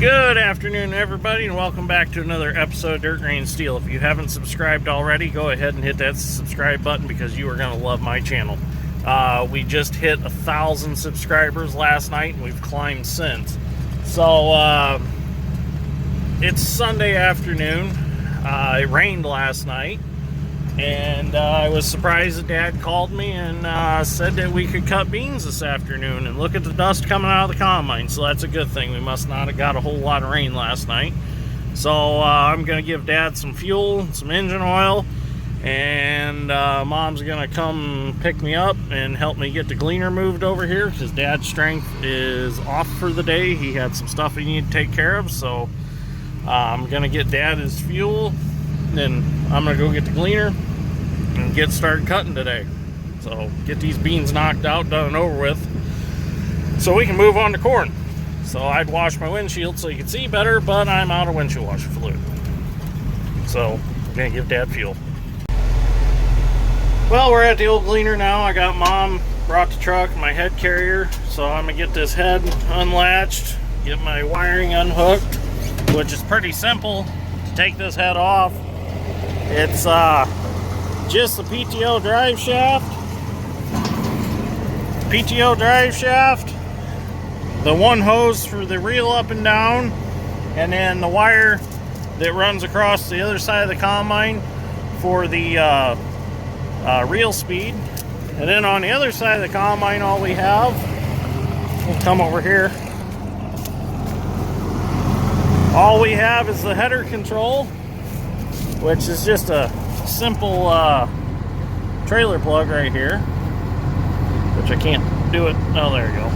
Good afternoon, everybody, and welcome back to another episode of Dirt Grain Steel. If you haven't subscribed already, go ahead and hit that subscribe button because you are going to love my channel. We just hit 1,000 subscribers last night, and we've climbed since. So, it's Sunday afternoon. It rained last night, and I was surprised that Dad called me and said that we could cut beans this afternoon. And look at the dust coming out of the combine, so that's a good thing. We must not have got a whole lot of rain last night. So I'm going to give Dad some fuel, some engine oil, and Mom's going to come pick me up and help me get the gleaner moved over here because Dad's strength is off for the day. He had some stuff he needed to take care of, so I'm going to get Dad his fuel. Then I'm going to go get the gleaner and get started cutting today. So get these beans knocked out, done and over with, so we can move on to corn. So I'd wash my windshield so you can see better, but I'm out of windshield washer fluid. So I'm going to give Dad fuel. Well, we're at the old gleaner now. I got Mom brought the truck, my head carrier. So I'm going to get this head unlatched, get my wiring unhooked, which is pretty simple to take this head off. It's just the PTO drive shaft, the one hose for the reel up and down, and then the wire that runs across the other side of the combine for the reel speed. And then on the other side of the combine, all we have, we'll come over here, all we have is the header control, which is just a simple trailer plug right here, which I can't do it. Oh, there you go.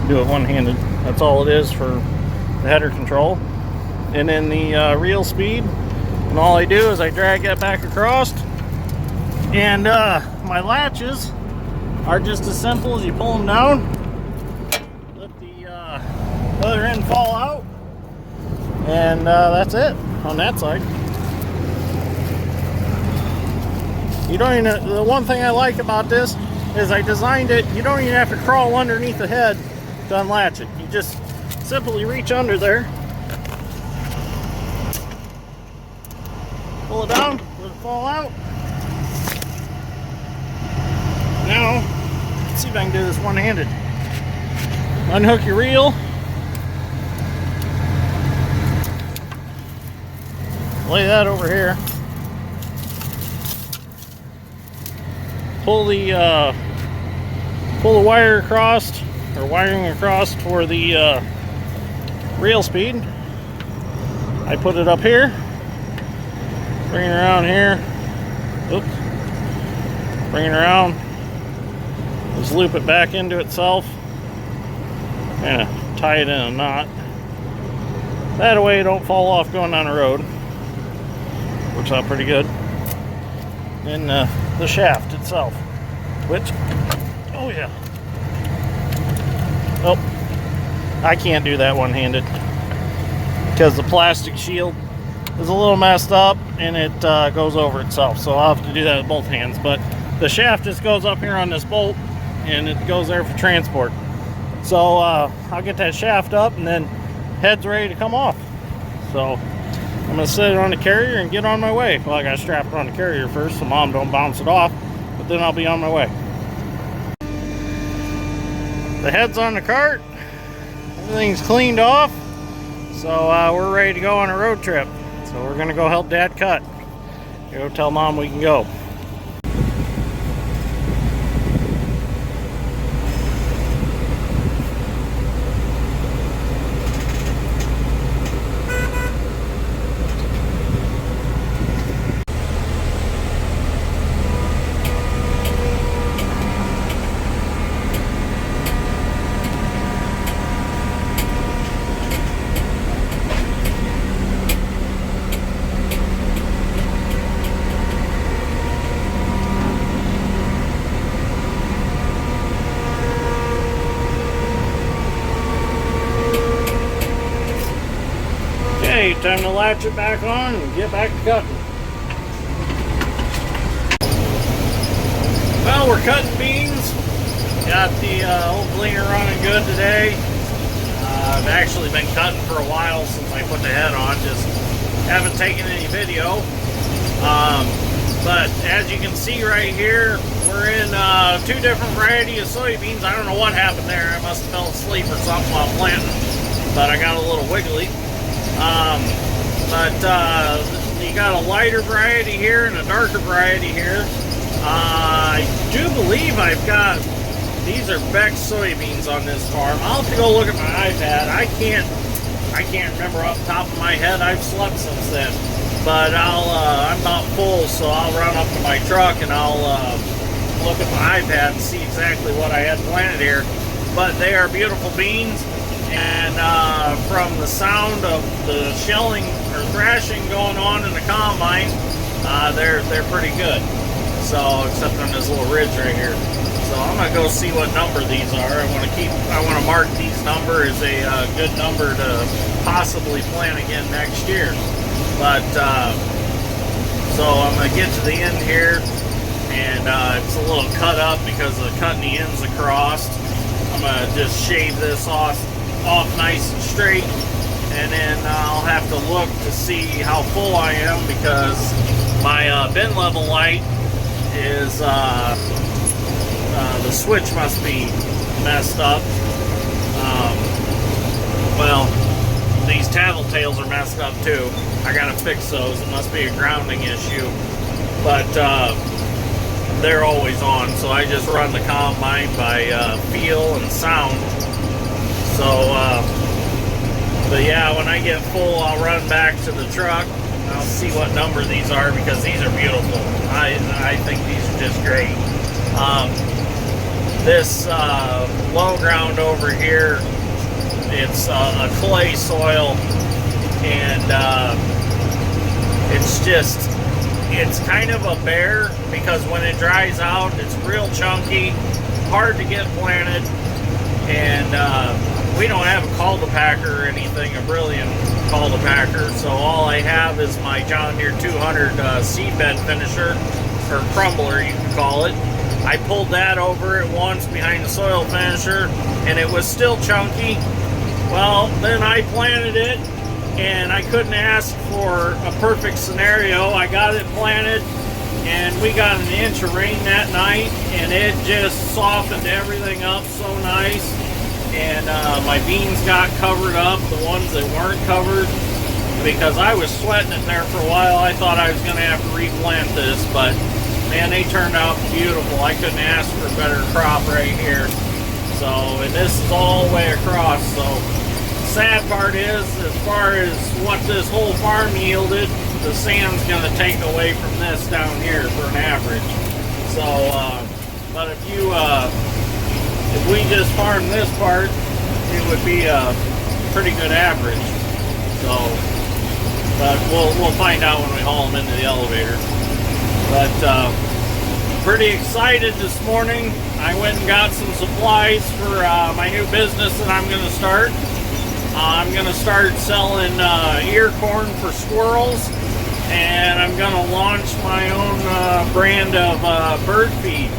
Do it one-handed. That's all it is for the header control. And then the reel speed. And all I do is I drag that back across. And my latches are just as simple as you pull them down, let the other end fall out, and that's it on that side. You don't even, the one thing I like about this is I designed it, you don't even have to crawl underneath the head to unlatch it. You just simply reach under there, pull it down, let it fall out. Now, let's see if I can do this one-handed. Unhook your reel. Lay that over here. Pull the wire across, or wiring across for the reel speed. I put it up here, bring it around here, oops, bring it around, just loop it back into itself, kind of tie it in a knot. That way it don't fall off going down the road. Works out pretty good. And the shaft itself, which, oh yeah, oh, I can't do that one-handed because the plastic shield is a little messed up and it goes over itself, so I'll have to do that with both hands. But the shaft just goes up here on this bolt and it goes there for transport. So I'll get that shaft up and then head's ready to come off. So I'm going to set it on the carrier and get on my way. Well, I got to strap it on the carrier first so Mom don't bounce it off, but then I'll be on my way. The head's on the cart. Everything's cleaned off. So we're ready to go on a road trip. So we're going to go help Dad cut. Go tell Mom we can go. Time to latch it back on and get back to cutting. Well, we're cutting beans. Got the old gleaner running good today. I've actually been cutting for a while since I put the head on, just haven't taken any video. But as you can see right here, we're in 2 different varieties of soybeans. I don't know what happened there. I must have fell asleep or something while planting, but I got a little wiggly. You got a lighter variety here and a darker variety here. I do believe I've got, these are Beck's soybeans on this farm. I'll have to go look at my iPad. I can't remember off the top of my head. I've slept since then. But I'm about full, so I'll run up to my truck and I'll look at my iPad and see exactly what I had planted here. But they are beautiful beans, and from the sound of the shelling or thrashing going on in the combine, they're pretty good. So, except on this little ridge right here. So I'm gonna go see what number these are. I want to mark these number as a good number to possibly plant again next year. But so I'm gonna get to the end here, and it's a little cut up because of cutting the ends across. I'm gonna just shave this off nice and straight, and then I'll have to look to see how full I am, because my bin level light is the switch must be messed up. Well, these tattletales are messed up too. I gotta fix those. It must be a grounding issue, but they're always on, so I just run the combine by feel and sound. So but yeah, when I get full, I'll run back to the truck. I'll see what number these are, because these are beautiful. I think these are just great. This low ground over here, it's a clay soil, and it's kind of a bear, because when it dries out, it's real chunky, hard to get planted, and we don't have a cultipacker or anything, a brilliant cultipacker, so all I have is my John Deere 200 seedbed finisher, or crumbler you can call it. I pulled that over it once behind the soil finisher, and it was still chunky. Well, then I planted it, and I couldn't ask for a perfect scenario. I got it planted, and we got an inch of rain that night, and it just softened everything up so nice. And my beans got covered up, the ones that weren't covered, because I was sweating it there for a while. I thought I was going to have to replant this, but man, they turned out beautiful. I couldn't ask for a better crop right here. So, and this is all the way across. So, the sad part is, as far as what this whole farm yielded, the sand's going to take away from this down here for an average. So, but if we just farmed this part, it would be a pretty good average. So, but we'll find out when we haul them into the elevator. But pretty excited this morning. I went and got some supplies for my new business that I'm going to start. I'm going to start selling ear corn for squirrels, and I'm going to launch my own brand of bird feed.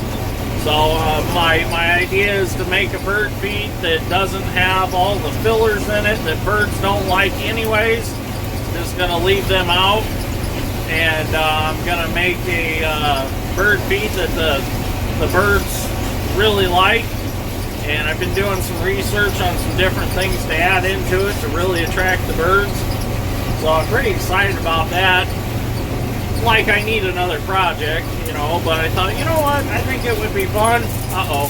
So my idea is to make a bird feed that doesn't have all the fillers in it that birds don't like anyways. Just going to leave them out, and I'm going to make a bird feed that the birds really like. And I've been doing some research on some different things to add into it to really attract the birds. So I'm pretty excited about that. Like, I need another project, you know, but I thought, you know what, I think it would be fun. Uh-oh.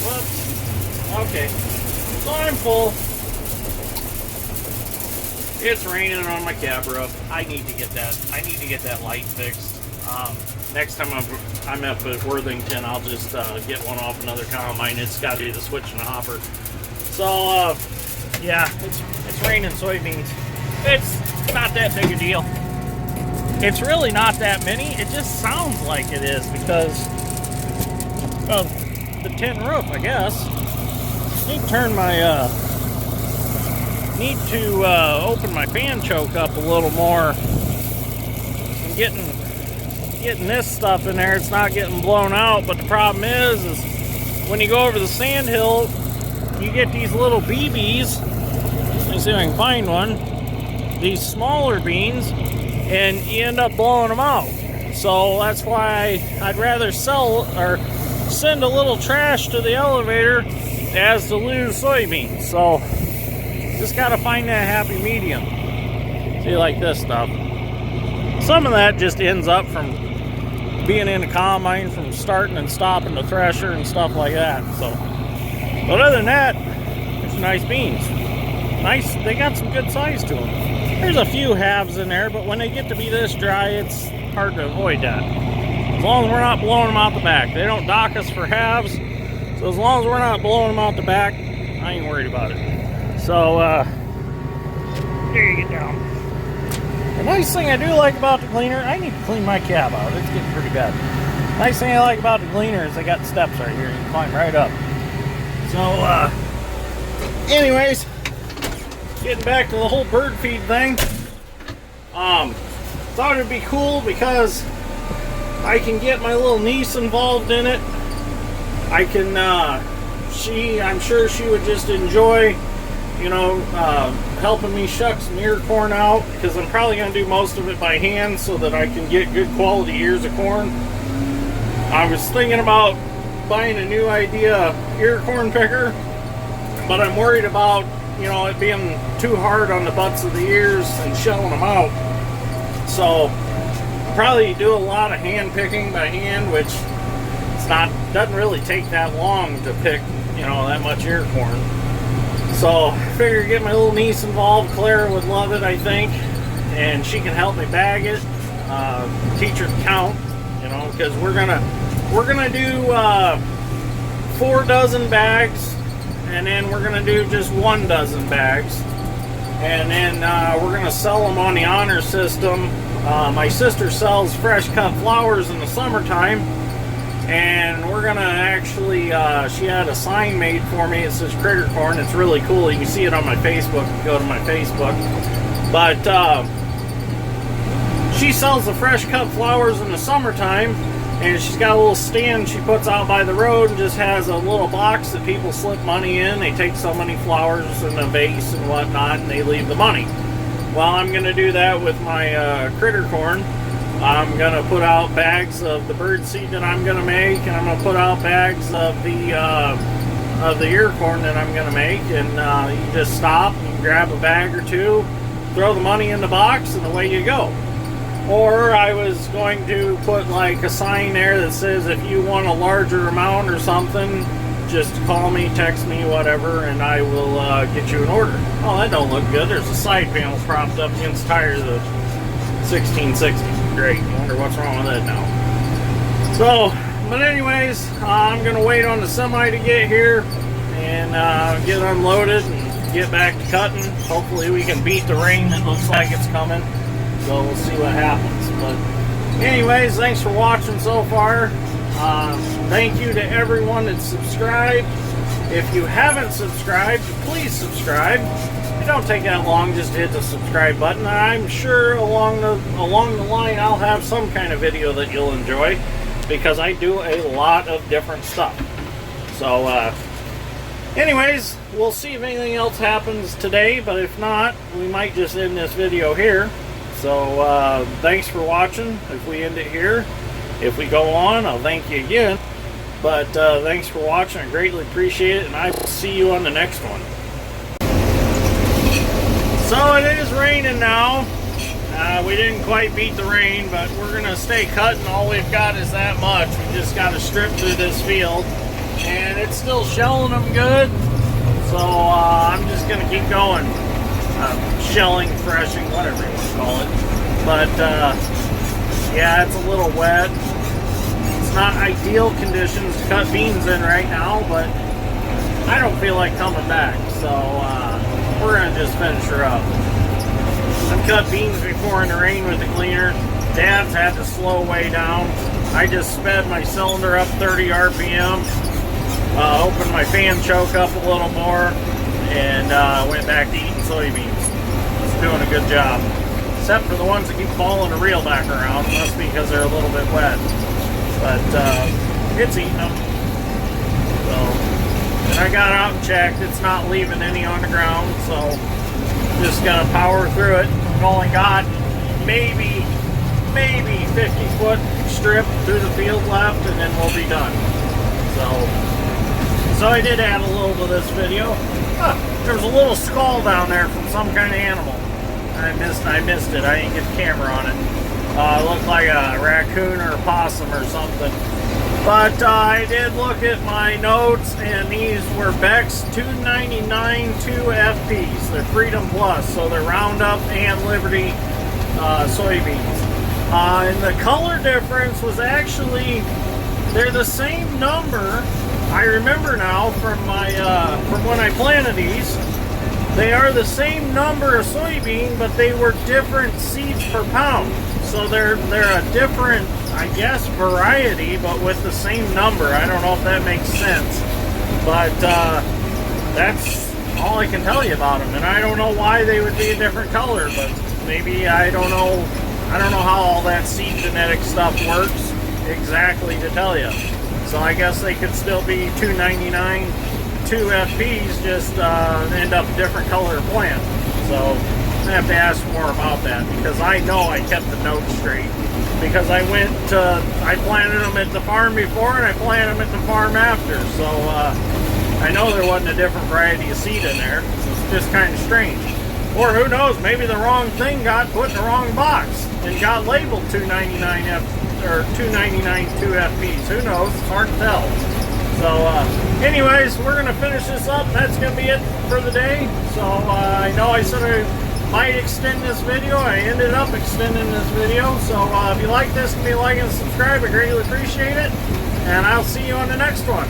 Whoops. Okay. So I'm full. It's raining on my cab roof. I need to get that light fixed. Next time I'm up at Worthington, I'll just get one off another combine. It's got to be the switch and the hopper. So, yeah, it's raining soybeans. It's not that big a deal. It's really not that many. It just sounds like it is because of the tin roof, I guess. Need to open my fan choke up a little more. I'm getting this stuff in there. It's not getting blown out, but the problem is when you go over the sand hill, you get these little BBs. Let me see if I can find one. These smaller beans, and you end up blowing them out. So that's why I'd rather sell or send a little trash to the elevator as to lose soybeans. So just gotta find that happy medium. See, like this stuff. Some of that just ends up from being in the combine, from starting and stopping the thresher and stuff like that. So, but other than that, there's nice beans. Nice, they got some good size to them. There's a few halves in there, but when they get to be this dry, it's hard to avoid that. As long as we're not blowing them out the back. They don't dock us for halves, so as long as we're not blowing them out the back, I ain't worried about it. So, here you get down. The nice thing I do like about the GLEANER, I need to clean my cab out. It's getting pretty bad. Nice thing I like about the GLEANER is they got steps right here. You can climb right up. So, anyways, getting back to the whole bird feed thing. Thought it'd be cool because I can get my little niece involved in it. I can, I'm sure she would just enjoy, you know, helping me shuck some ear corn out, because I'm probably going to do most of it by hand so that I can get good quality ears of corn. I was thinking about buying a new idea ear corn picker, but I'm worried about, you know, it being too hard on the butts of the ears and shelling them out. So probably do a lot of hand picking by hand, which doesn't really take that long to pick, you know, that much ear corn. So I figure get my little niece involved. Clara would love it, I think, and she can help me bag it, teach her to count, you know, because we're gonna do 4 dozen bags, and then we're gonna do just 1 dozen bags, and then we're gonna sell them on the honor system. My sister sells fresh cut flowers in the summertime, and we're gonna actually, she had a sign made for me. It says critter corn. It's really cool. You can see it on my Facebook if you go to my Facebook. But she sells the fresh cut flowers in the summertime, and she's got a little stand she puts out by the road and just has a little box that people slip money in. They take so many flowers in a vase and whatnot, and they leave the money. Well, I'm gonna do that with my critter corn. I'm gonna put out bags of the bird seed that I'm gonna make, and I'm gonna put out bags of the ear corn that I'm gonna make, and you just stop and grab a bag or two, throw the money in the box, and away you go. Or I was going to put like a sign there that says if you want a larger amount or something, just call me, text me, whatever, and I will get you an order. Oh, that don't look good. There's a side panel propped up against the tires of 1660. Great. I wonder what's wrong with that now. So, but anyways, I'm going to wait on the semi to get here and get unloaded and get back to cutting. Hopefully we can beat the rain that looks like it's coming. So we'll see what happens. But anyways, thanks for watching so far. Thank you to everyone that's subscribed. If you haven't subscribed, please subscribe. It don't take that long just to hit the subscribe button. I'm sure along the line I'll have some kind of video that you'll enjoy, because I do a lot of different stuff. So anyways, we'll see if anything else happens today, but if not, we might just end this video here. So thanks for watching. If we end it here, if we go on, I'll thank you again. But thanks for watching. I greatly appreciate it, and I will see you on the next one. So it is raining now. We didn't quite beat the rain, but we're going to stay cutting. All we've got is that much. We just got to strip through this field, and it's still shelling them good. So I'm just going to keep going. Shelling, threshing, whatever you want to call it. But yeah, it's a little wet. It's not ideal conditions to cut beans in right now, but I don't feel like coming back, so we're gonna just finish her up. I've cut beans before in the rain with the GLEANER. Dad's had to slow way down. I just sped my cylinder up 30 RPM, opened my fan choke up a little more, and went back to eating soybeans. It's doing a good job. Except for the ones that keep following the reel back around. It must be because they're a little bit wet. But it's eating them. So, and I got out and checked. It's not leaving any on the ground, so just gonna power through it. I've only got maybe 50-foot strip through the field left, and then we'll be done. So I did add a little to this video. There's a little skull down there from some kind of animal. I missed it. I didn't get the camera on it. It looked like a raccoon or a possum or something. But I did look at my notes, and these were Beck's 299 2FPs. They're Freedom Plus, so they're Roundup and Liberty soybeans. And the color difference was actually, they're the same number. I remember now from my from when I planted these. They are the same number of soybean, but they were different seeds per pound. So they're a different, I guess, variety, but with the same number. I don't know if that makes sense, but that's all I can tell you about them. And I don't know why they would be a different color, but maybe I don't know how all that seed genetic stuff works exactly to tell you. So I guess they could still be 299 2FPs, just end up different color plant. So I have to ask more about that, because I know I kept the notes straight. Because I planted them at the farm before, and I planted them at the farm after. So I know there wasn't a different variety of seed in there. So it's just kind of strange. Or who knows, maybe the wrong thing got put in the wrong box and got labeled 299 2FPs. Who knows? It's hard to tell. So anyways, we're going to finish this up. That's going to be it for the day. So I know I said I might extend this video. I ended up extending this video. So if you like this, give me a like and subscribe. I greatly appreciate it. And I'll see you on the next one.